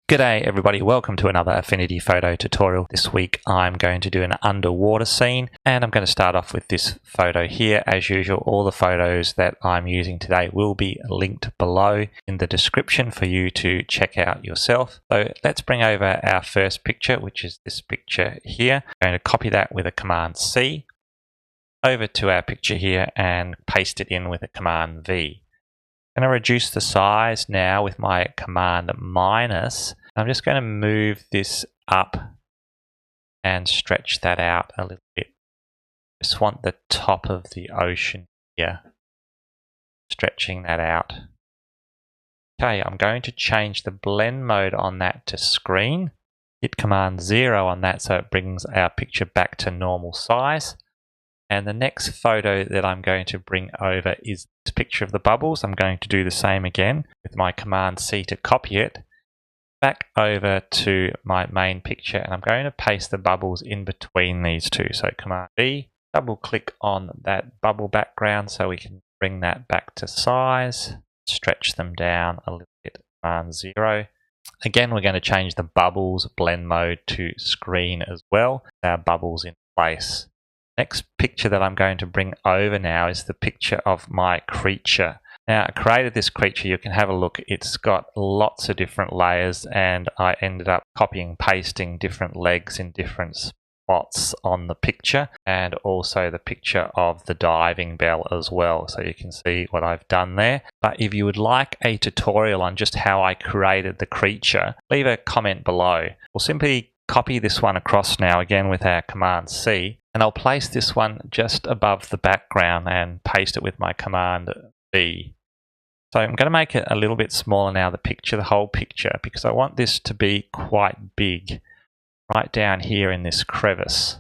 G'day everybody, welcome to another Affinity photo tutorial. This week I'm going to do an underwater scene and I'm going to start off with this photo here. As usual, all the photos that I'm using today will be linked below in the description for you to check out yourself. So let's bring over our first picture, which is this picture here. I'm going to copy that with a Command C over to our picture here and paste it in with a Command V. I'm going to reduce the size now with my Command minus. I'm just going to move this up and stretch that out a little bit. Just want the top of the ocean here, stretching that out. Okay, I'm going to change the blend mode on that to screen. Hit Command 0 on that so it brings our picture back to normal size. And the next photo that I'm going to bring over is this picture of the bubbles. I'm going to do the same again with my Command C to copy it back over to my main picture, and I'm going to paste the bubbles in between these two. So Command V, double click on that bubble background so we can bring that back to size, stretch them down a little bit. Command 0. Again, we're going to change the bubbles blend mode to screen as well. Our bubbles in place. Next picture that I'm going to bring over now is the picture of my creature. Now, I created this creature. You can have a look. It's got lots of different layers, and I ended up copying and pasting different legs in different spots on the picture, and also the picture of the diving bell as well. So you can see what I've done there. But if you would like a tutorial on just how I created the creature, leave a comment below. We'll simply copy this one across now again with our Command C, and I'll place this one just above the background and paste it with my Command V. So I'm going to make it a little bit smaller now, the picture, the whole picture, because I want this to be quite big right down here in this crevice.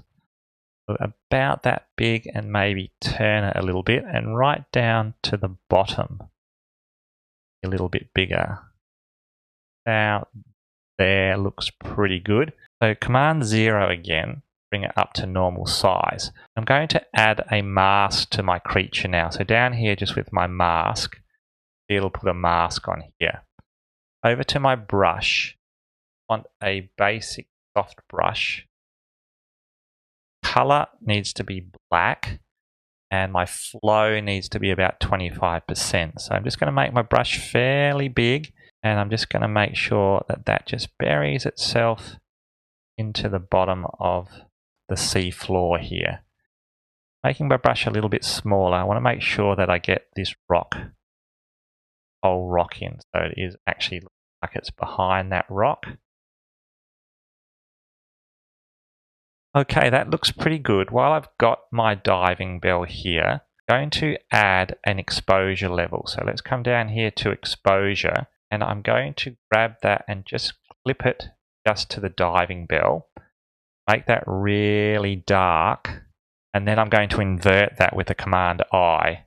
About that big, and maybe turn it a little bit and right down to the bottom a little bit bigger. Now there, looks pretty good. So Command 0 again, bring it up to normal size. I'm going to add a mask to my creature now. So down here, just with my mask, it'll put a mask on here. Over to my brush, I want a basic soft brush. Color needs to be black, and my flow needs to be about 25%. So I'm just going to make my brush fairly big, and I'm just going to make sure that that just buries itself into the bottom of the sea floor here. Making my brush a little bit smaller, I want to make sure that I get this whole rock in, so it is actually like it's behind that rock. Okay, that looks pretty good. While I've got my diving bell here, I'm going to add an exposure level. So let's come down here to exposure, and I'm going to grab that and just clip it just to the diving bell. Make that really dark, and then I'm going to invert that with the Command I.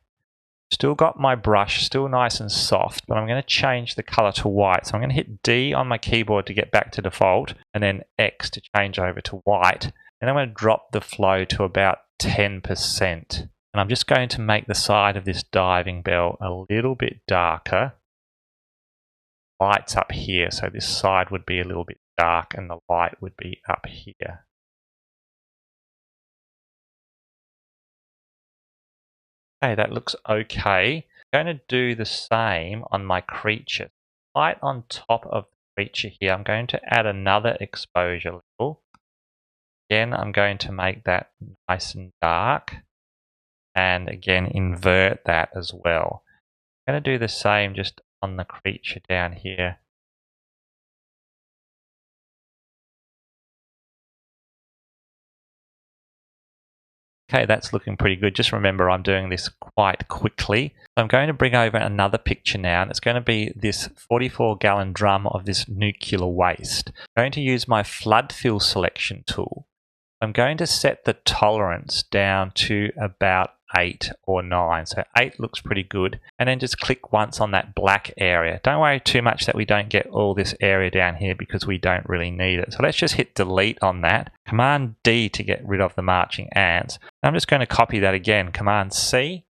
Still got my brush, still nice and soft, but I'm going to change the color to white. So I'm going to hit D on my keyboard to get back to default, and then X to change over to white. And I'm going to drop the flow to about 10%. And I'm just going to make the side of this diving bell a little bit darker. Light's up here, so this side would be a little bit dark and the light would be up here. Okay, that looks okay. I'm going to do the same on my creature. Right on top of the creature here, I'm going to add another exposure level. Again, I'm going to make that nice and dark, and again invert that as well. I'm going to do the same just on the creature down here. Okay, that's looking pretty good. Just remember, I'm doing this quite quickly. I'm going to bring over another picture now, and it's going to be this 44-gallon drum of this nuclear waste. I'm going to use my flood fill selection tool I'm going to set the tolerance down to about 8 or 9. So 8 looks pretty good. And then just click once on that black area. Don't worry too much that we don't get all this area down here because we don't really need it. So let's just hit delete on that. Command D to get rid of the marching ants. I'm just going to copy that again. Command C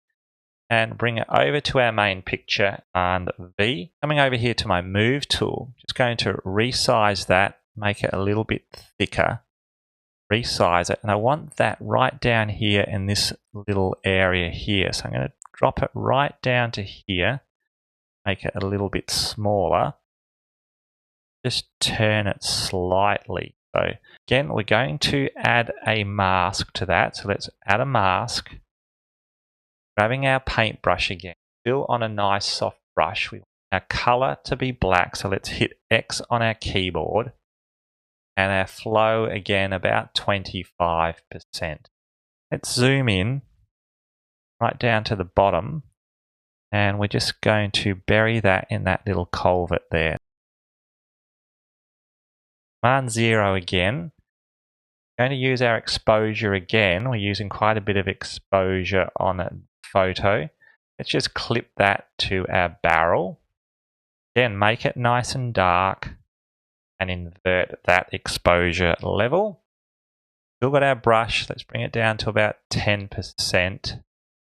and bring it over to our main picture, and V. Coming over here to my move tool, just going to resize that, make it a little bit thicker. Resize it, and I want that right down here in this little area here. So I'm going to drop it right down to here, make it a little bit smaller. Just turn it slightly. So again, we're going to add a mask to that. So let's add a mask. Grabbing our paintbrush again, still on a nice soft brush. We want our color to be black, so let's hit X on our keyboard. And our flow again about 25%. Let's zoom in right down to the bottom, and we're just going to bury that in that little culvert there. Command 0 again. Going to use our exposure again. We're using quite a bit of exposure on a photo. Let's just clip that to our barrel. Again, make it nice and dark and invert that exposure level. Still got our brush. Let's bring it down to about 10%.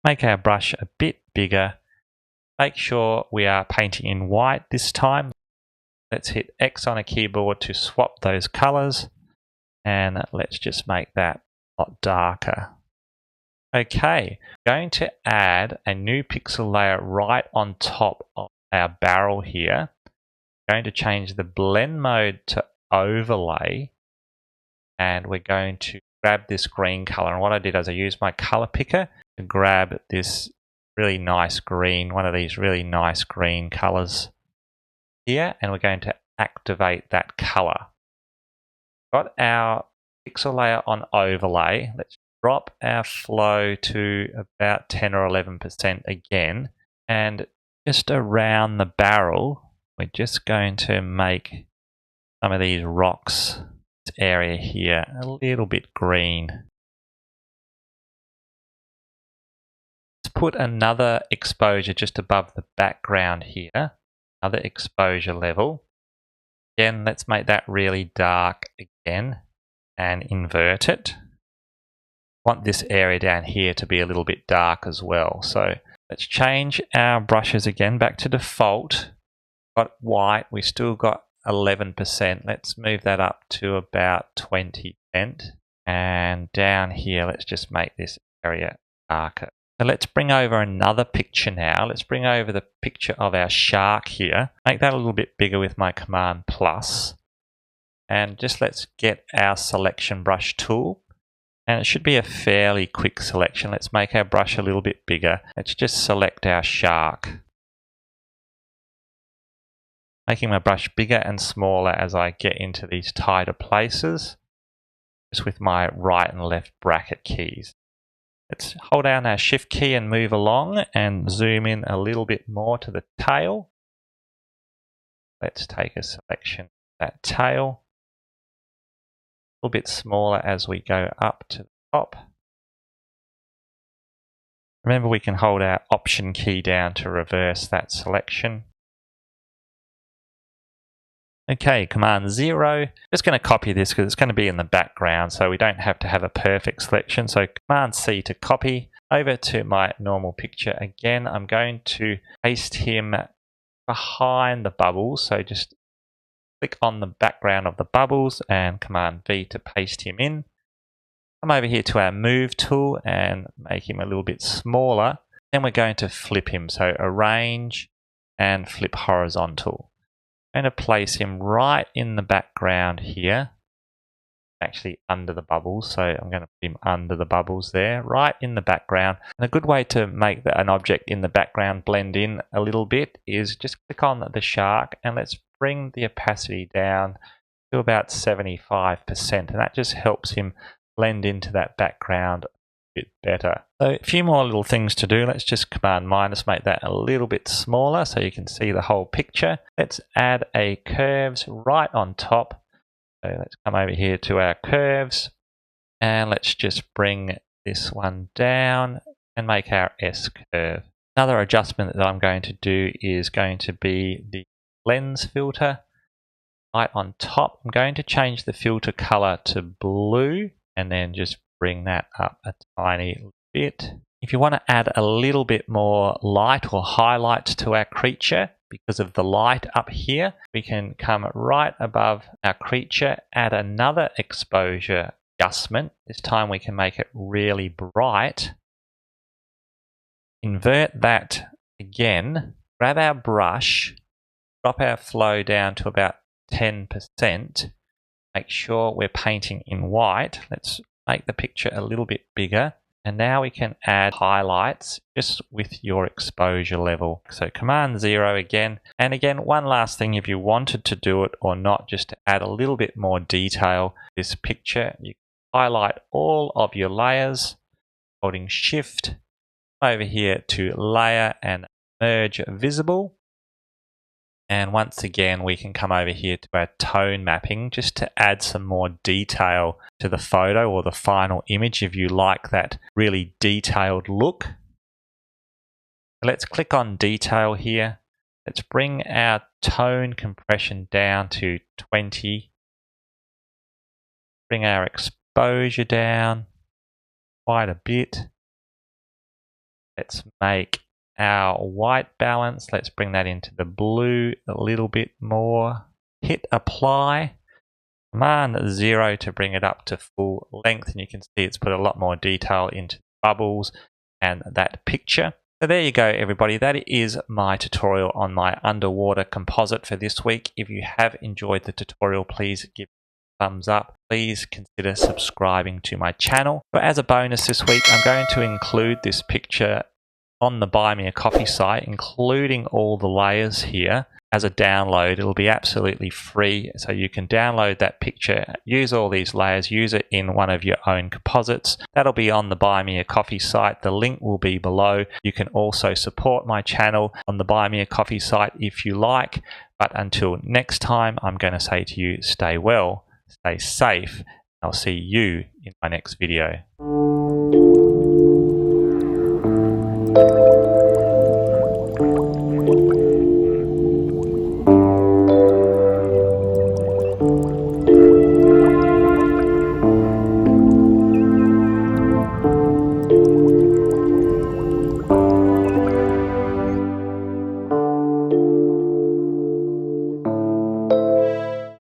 Make our brush a bit bigger. Make sure we are painting in white this time. Let's hit X on a keyboard to swap those colors. And let's just make that a lot darker. Okay, going to add a new pixel layer right on top of our barrel here. Going to change the blend mode to overlay, and we're going to grab this green color. And what I did is I used my color picker to grab this really nice green, one of these really nice green colors here, and we're going to activate that color. Got our pixel layer on overlay. Let's drop our flow to about 10 or 11% again, and just around the barrel, we're just going to make some of these rocks, this area here, a little bit green. Let's put another exposure just above the background here, another exposure level. Again, let's make that really dark again and invert it. Want this area down here to be a little bit dark as well. So let's change our brushes again back to default. Got white, we still got 11%. Let's move that up to about 20%. And down here, let's just make this area darker. So let's bring over another picture now. Let's bring over the picture of our shark here. Make that a little bit bigger with my Command plus. And just let's get our selection brush tool. And it should be a fairly quick selection. Let's make our brush a little bit bigger. Let's just select our shark. Making my brush bigger and smaller as I get into these tighter places, just with my right and left bracket keys. Let's hold down our shift key and move along and zoom in a little bit more to the tail. Let's take a selection of that tail. A little bit smaller as we go up to the top. Remember, we can hold our Option key down to reverse that selection. Okay, Command 0. Just going to copy this because it's going to be in the background, so we don't have to have a perfect selection. So Command C to copy over to my normal picture. Again, I'm going to paste him behind the bubbles. So just click on the background of the bubbles and Command V to paste him in. Come over here to our Move tool and make him a little bit smaller. Then we're going to flip him. So Arrange and Flip Horizontal. I'm going to place him right in the background here, actually under the bubbles. So I'm going to put him under the bubbles there, right in the background. And a good way to make an object in the background blend in a little bit is just click on the shark and let's bring the opacity down to about 75%. And that just helps him blend into that background a bit better. So a few more little things to do. Let's just Command minus, make that a little bit smaller so you can see the whole picture. Let's add a curves right on top. So let's come over here to our curves And let's just bring this one down and make our S curve. Another adjustment that I'm going to do is going to be the lens filter. Right on top, I'm going to change the filter color to blue and then just bring that up a tiny bit. If you want to add a little bit more light or highlight to our creature, because of the light up here, we can come right above our creature, add another exposure adjustment. This time we can make it really bright. Invert that again, grab our brush, drop our flow down to about 10%. Make sure we're painting in white. Let's make the picture a little bit bigger. And now we can add highlights just with your exposure level. So Command 0 again. And again, one last thing, if you wanted to do it or not, just to add a little bit more detail to this picture, you highlight all of your layers, holding Shift over here to Layer and Merge Visible. And once again, we can come over here to our tone mapping just to add some more detail to the photo or the final image if you like that really detailed look. Let's click on detail here. Let's bring our tone compression down to 20. Bring our exposure down quite a bit. Let's make our white balance, let's bring that into the blue a little bit more. Hit apply. Command 0 to bring it up to full length, and you can see it's put a lot more detail into the bubbles and that picture. So there you go, everybody. That is my tutorial on my underwater composite for this week. If you have enjoyed the tutorial, please give it a thumbs up. Please consider subscribing to my channel. But as a bonus this week, I'm going to include this picture on the Buy Me a Coffee site, including all the layers here as a download. It'll be absolutely free, so you can download that picture, use all these layers, use it in one of your own composites. That'll be on the Buy Me a Coffee site. The link will be below. You can also support my channel on the Buy Me a Coffee site if you like. But until next time, I'm going to say to you, stay well, stay safe. I'll see you in my next video.